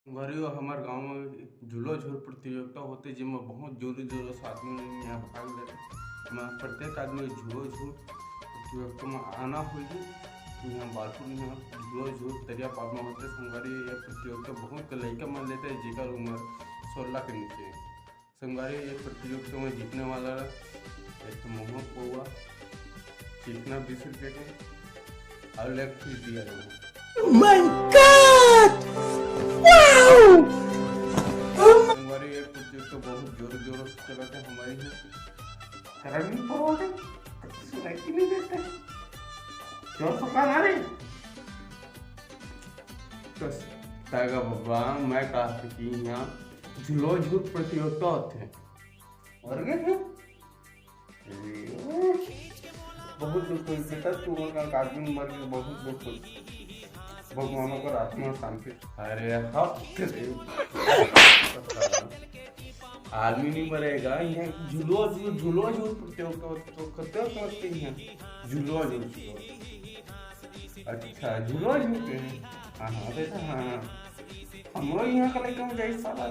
घरियो हमार गाँव में झूलो झूल प्रतियोगिता होते जिसमें बहुत जोर जोर से आदमी लोग यहाँ भाग ले। मैं प्रत्येक आदमी झूलो झूल प्रतियोगिता में आना होगी। यहाँ बालपुर में झूलो झूल तरिया पार में होते संगारी ये प्रतियोगिता बहुत के लड़का मान लेते हैं जेकर उम्र 16 के नीचे है। संगारी ये प्रतियोगिता में जीतने वाला एक तो मोहम्मद पौवा सीखना 20 रुपये के और लेग फीस दिया जाएगा। हमारे ये प्रतियोगिता बहुत जोर जोरों से चला था हमारी करनी पड़ोगे सुनाई की नहीं देते जोर सुखा ना रे तो तागा बाबा मैं कहा था कि यहाँ झूलो झूल प्रतियोगिता होते हैं और क्या बहुत दुख हुई बेटा तू का आदमी मर गया बहुत दुख हुई भगवानों का आत्मा शांति। अरे आदमी नहीं मरेगा यहाँ झूलो झूल प्रतियोगिता तो करते समझते हैं झूलो झूल अच्छा झूलो झूलते हैं हाँ हाँ बेटा हाँ हम लोग यहाँ का लेकर जाए साला